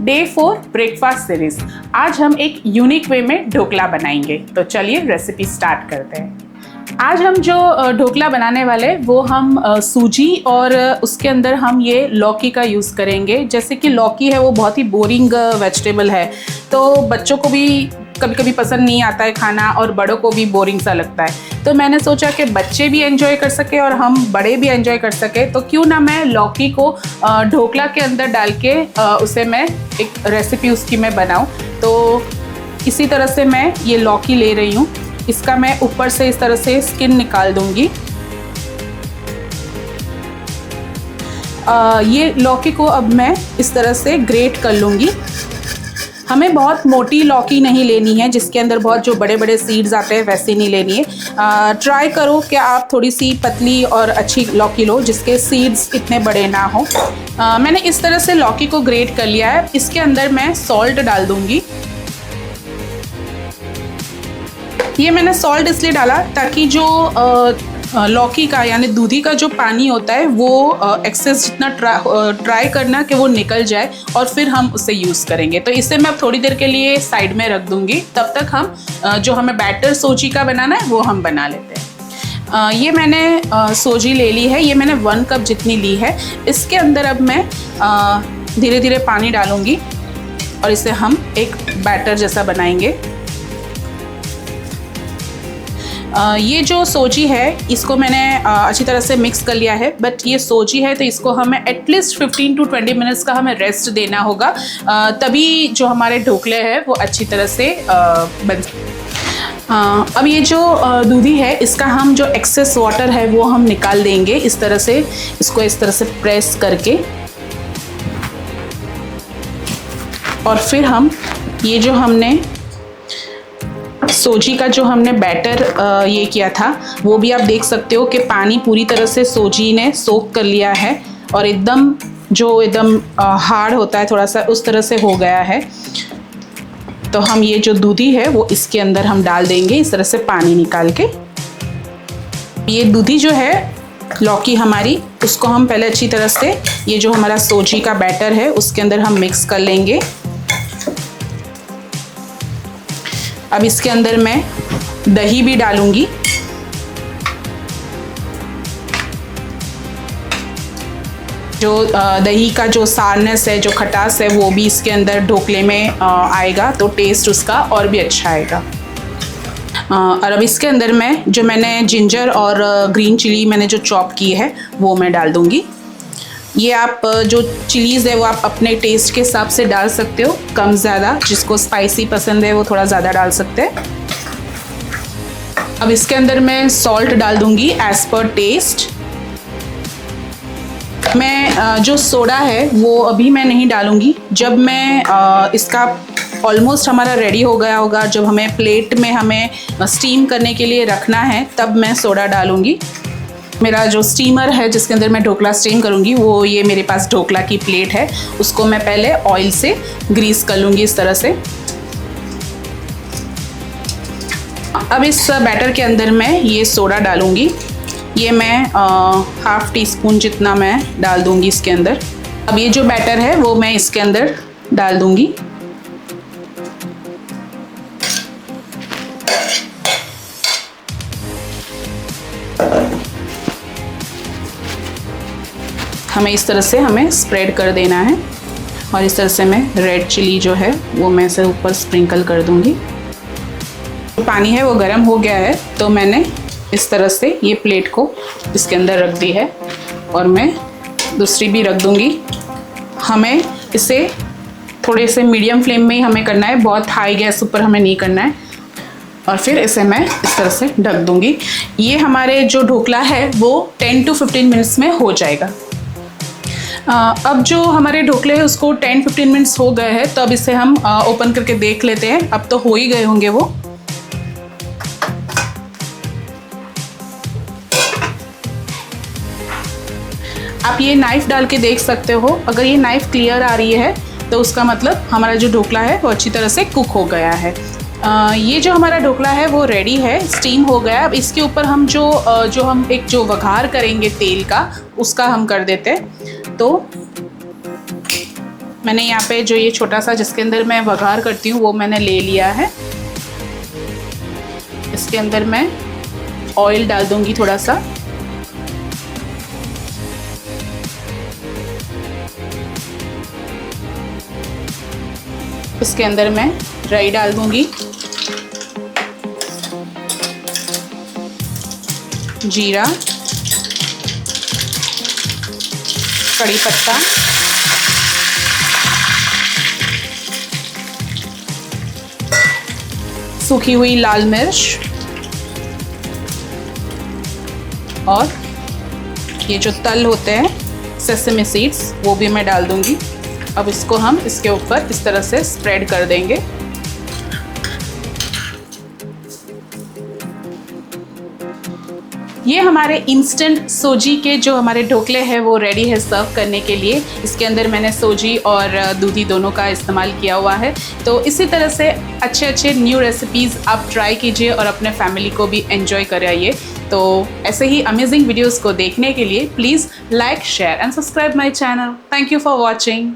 Day 4 breakfast series. आज हम एक यूनिक वे में ढोकला बनाएंगे, तो चलिए रेसिपी स्टार्ट करते हैं। आज हम जो ढोकला बनाने वाले वो हम सूजी और उसके अंदर हम ये लौकी का यूज़ करेंगे। जैसे कि लौकी है वो बहुत ही बोरिंग वेजिटेबल है, तो बच्चों को भी कभी कभी पसंद नहीं आता है खाना और बड़ों को भी बोरिंग सा लगता है। तो मैंने सोचा कि बच्चे भी एंजॉय कर सके और हम बड़े भी एंजॉय कर सके, तो क्यों ना मैं लौकी को ढोकला के अंदर डाल के उसे मैं एक रेसिपी उसकी मैं बनाऊं। तो इसी तरह से मैं ये लौकी ले रही हूँ। इसका मैं ऊपर से इस तरह से स्किन निकाल दूंगी। ये लौकी को अब मैं इस तरह से ग्रेट कर लूँगी। हमें बहुत मोटी लौकी नहीं लेनी है जिसके अंदर बहुत जो बड़े बड़े सीड्स आते हैं, वैसे नहीं लेनी है। ट्राई करो कि आप थोड़ी सी पतली और अच्छी लौकी लो जिसके सीड्स इतने बड़े ना हो। मैंने इस तरह से लौकी को ग्रेट कर लिया है। इसके अंदर मैं सॉल्ट डाल दूंगी। ये मैंने सॉल्ट इसलिए डाला ताकि जो लौकी का यानी दूधी का जो पानी होता है वो एक्सेस जितना ट्राई करना कि वो निकल जाए और फिर हम उसे यूज़ करेंगे। तो इसे मैं अब थोड़ी देर के लिए साइड में रख दूंगी। तब तक हम जो हमें बैटर सूजी का बनाना है वो हम बना लेते हैं। ये मैंने सूजी ले ली है। ये मैंने 1 कप जितनी ली है। इसके अंदर अब मैं धीरे धीरे पानी डालूंगी और इसे हम एक बैटर जैसा बनाएंगे। ये जो सूजी है इसको मैंने अच्छी तरह से मिक्स कर लिया है, बट ये सूजी है तो इसको हमें एटलीस्ट 15 to 20 मिनट्स का हमें रेस्ट देना होगा, तभी जो हमारे ढोकले हैं वो अच्छी तरह से बन। अब ये जो दूधी है इसका हम जो एक्सेस वाटर है वो हम निकाल देंगे। इस तरह से इसको इस तरह से प्रेस करके, और फिर हम ये जो हमने सूजी का जो हमने बैटर ये किया था वो भी आप देख सकते हो कि पानी पूरी तरह से सूजी ने सोक कर लिया है और एकदम हार्ड होता है थोड़ा सा उस तरह से हो गया है। तो हम ये जो दूधी है वो इसके अंदर हम डाल देंगे इस तरह से पानी निकाल के। ये दूधी जो है लौकी हमारी, उसको हम पहले अच्छी तरह से ये जो हमारा सूजी का बैटर है उसके अंदर हम मिक्स कर लेंगे। अब इसके अंदर मैं दही भी डालूंगी। जो दही का जो सारनेस है, जो खटास है, वो भी इसके अंदर ढोकले में आएगा, तो टेस्ट उसका और भी अच्छा आएगा। और अब इसके अंदर मैंने जिंजर और ग्रीन चिली मैंने जो चॉप की है वो मैं डाल दूंगी। ये आप जो चिलीज़ है वो आप अपने टेस्ट के हिसाब से डाल सकते हो, कम ज़्यादा। जिसको स्पाइसी पसंद है वो थोड़ा ज़्यादा डाल सकते हैं। अब इसके अंदर मैं सॉल्ट डाल दूंगी एज़ पर टेस्ट। मैं जो सोडा है वो अभी मैं नहीं डालूंगी। जब मैं इसका ऑलमोस्ट हमारा रेडी हो गया होगा, जब हमें प्लेट में हमें स्टीम करने के लिए रखना है, तब मैं सोडा डालूंगी। मेरा जो स्टीमर है जिसके अंदर मैं ढोकला स्टीम करूँगी वो ये मेरे पास ढोकला की प्लेट है, उसको मैं पहले ऑयल से ग्रीस कर लूँगी इस तरह से। अब इस बैटर के अंदर मैं ये सोडा डालूँगी। ये मैं 1/2 टीस्पून जितना मैं डाल दूँगी इसके अंदर। अब ये जो बैटर है वो मैं इसके अंदर डाल दूँगी। हमें इस तरह से हमें स्प्रेड कर देना है और इस तरह से मैं रेड चिली जो है वो मैं इसे ऊपर स्प्रिंकल कर दूंगी। पानी है वो गर्म हो गया है, तो मैंने इस तरह से ये प्लेट को इसके अंदर रख दी है और मैं दूसरी भी रख दूंगी। हमें इसे थोड़े से मीडियम फ्लेम में ही हमें करना है, बहुत हाई गैस ऊपर हमें नहीं करना है। और फिर इसे मैं इस तरह से ढक दूंगी। ये हमारे जो ढोकला है वो 10 to 15 मिनट्स में हो जाएगा। अब जो हमारे ढोकले हैं उसको 10-15 मिनट्स हो गए हैं, तो अब इसे हम ओपन करके देख लेते हैं। अब तो हो ही गए होंगे वो। आप ये नाइफ़ डाल के देख सकते हो। अगर ये नाइफ़ क्लियर आ रही है तो उसका मतलब हमारा जो ढोकला है वो अच्छी तरह से कुक हो गया है। ये जो हमारा ढोकला है वो रेडी है, स्टीम हो गया। अब इसके ऊपर हम जो हम एक जो वघार करेंगे तेल का, उसका हम कर देते हैं। तो मैंने यहाँ पे जो ये छोटा सा जिसके अंदर मैं वघार करती हूँ वो मैंने ले लिया है। इसके अंदर मैं ऑयल डाल दूँगी थोड़ा सा। इसके अंदर मैं राई डाल दूँगी, जीरा, कड़ी पत्ता, सूखी हुई लाल मिर्च और ये जो तल होते हैं सेसमी सीड्स वो भी मैं डाल दूंगी। अब इसको हम इसके ऊपर इस तरह से स्प्रेड कर देंगे। ये हमारे इंस्टेंट सोजी के जो हमारे ढोकले हैं वो रेडी है सर्व करने के लिए। इसके अंदर मैंने सोजी और दूधी दोनों का इस्तेमाल किया हुआ है। तो इसी तरह से अच्छे अच्छे न्यू रेसिपीज़ आप ट्राई कीजिए और अपने फैमिली को भी एंजॉय कराइए। तो ऐसे ही अमेजिंग वीडियोस को देखने के लिए please like, share and subscribe my channel. Thank you for watching.